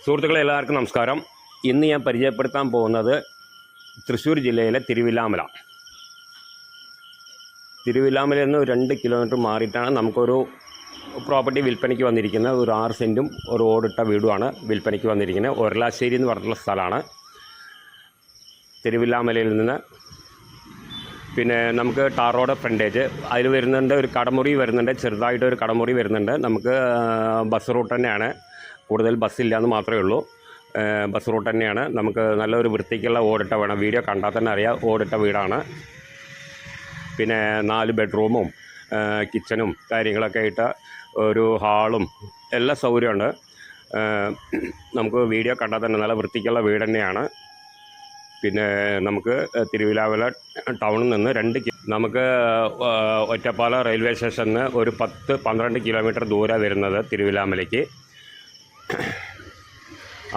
സുഹൃത്തുക്കളെ എല്ലാവർക്കും നമസ്കാരം. ഇന്ന് ഞാൻ പരിചയപ്പെടുത്താൻ പോകുന്നത് തൃശ്ശൂർ ജില്ലയിലെ തിരുവില്ലാമലയിൽ നിന്ന് 2 കിലോമീറ്റർ മാറിയിട്ടാണ് നമുക്കൊരു പ്രോപ്പർട്ടി വിൽപ്പനയ്ക്ക് വന്നിരിക്കുന്നത്. ഒരു 6 സെൻറ്റും ഒരു ഓടിട്ട വീടുമാണ് വിൽപ്പനയ്ക്ക് വന്നിരിക്കുന്നത്. ഒരലാശ്ശേരി എന്ന് പറഞ്ഞിട്ടുള്ള സ്ഥലമാണ് തിരുവില്ലാമലയിൽ നിന്ന്. പിന്നെ നമുക്ക് ടാർ റോഡ് ഫ്രണ്ടേജ് അതിൽ വരുന്നുണ്ട്, ഒരു കടമുറി വരുന്നുണ്ട്, ചെറുതായിട്ടൊരു കടമുറി വരുന്നുണ്ട്. നമുക്ക് ബസ് റൂട്ട് തന്നെയാണ്, കൂടുതൽ ബസ്സില്ല എന്ന് മാത്രമേ ഉള്ളൂ. ബസ് റൂട്ട് തന്നെയാണ്. നമുക്ക് നല്ലൊരു വൃത്തിക്കുള്ള ഓടിട്ട വേണം. വീഡിയോ കണ്ടാൽ തന്നെ അറിയാം, ഓടിട്ട വീടാണ്. പിന്നെ 4 ബെഡ്റൂമും കിച്ചനും കാര്യങ്ങളൊക്കെ ആയിട്ട് ഒരു ഹാളും എല്ലാ സൗകര്യമുണ്ട്. നമുക്ക് വീഡിയോ കണ്ടാൽ തന്നെ നല്ല വൃത്തിക്കുള്ള വീട് തന്നെയാണ്. പിന്നെ നമുക്ക് തിരുവില്ലാമല ടൗണിൽ നിന്ന് നമുക്ക് ഒറ്റപ്പാലം റെയിൽവേ സ്റ്റേഷനിൽ ഒരു 10-12 കിലോമീറ്റർ ദൂരം വരുന്നത് തിരുവില്ലാമലയ്ക്ക്.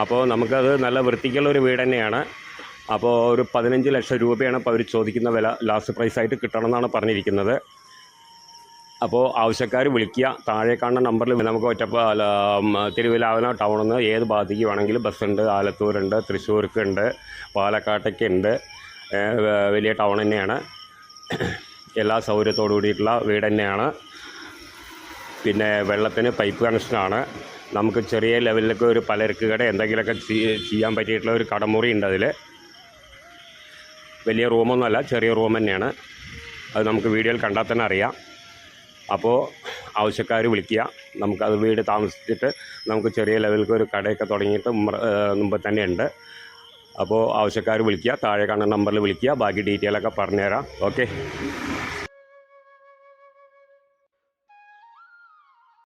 അപ്പോൾ നമുക്കത് നല്ല വൃത്തിക്കുള്ളൊരു വീട് തന്നെയാണ്. അപ്പോൾ ഒരു 15 ലക്ഷം രൂപയാണ് ഇപ്പോൾ അവർ ചോദിക്കുന്ന വില. ലാസ്റ്റ് പ്രൈസായിട്ട് കിട്ടണമെന്നാണ് പറഞ്ഞിരിക്കുന്നത്. അപ്പോൾ ആവശ്യക്കാർ വിളിക്കുക. താഴെ കാണുന്ന നമ്പറിൽ നമുക്ക് തിരുവില്ലാമല ടൗണിൽ നിന്ന് ഏത് ഭാഗത്തേക്ക് വേണമെങ്കിലും ബസ്സുണ്ട്. ആലത്തൂരുണ്ട്, തൃശ്ശൂർക്കുണ്ട്, പാലക്കാട്ടേക്കുണ്ട്. വലിയ ടൗൺ തന്നെയാണ്. എല്ലാ സൗകര്യത്തോടു കൂടിയിട്ടുള്ള വീട് തന്നെയാണ്. പിന്നെ വെള്ളത്തിന് പൈപ്പ് കണക്ഷനാണ്. നമുക്ക് ചെറിയ ലെവലിലൊക്കെ ഒരു പലചരക്ക് കട എന്തെങ്കിലുമൊക്കെ ചെയ്യാൻ പറ്റിയിട്ടുള്ള ഒരു കടമുറി ഉണ്ട്. അതിൽ വലിയ റൂമൊന്നുമല്ല, ചെറിയ റൂം തന്നെയാണ്. അത് നമുക്ക് വീഡിയോയിൽ കണ്ടാൽ തന്നെ അറിയാം. അപ്പോൾ ആവശ്യക്കാർ വിളിക്കുക. നമുക്കത് വീട് താമസിച്ചിട്ട് നമുക്ക് ചെറിയ ലെവലിലേക്ക് ഒരു കടയൊക്കെ തുടങ്ങിയിട്ട് മുമ്പ് തന്നെ ഉണ്ട്. അപ്പോൾ ആവശ്യക്കാർ വിളിക്കുക. താഴെ കാണുന്ന നമ്പറിൽ വിളിക്കുക. ബാക്കി ഡീറ്റെയിലൊക്കെ പറഞ്ഞുതരാം. ഓക്കെ.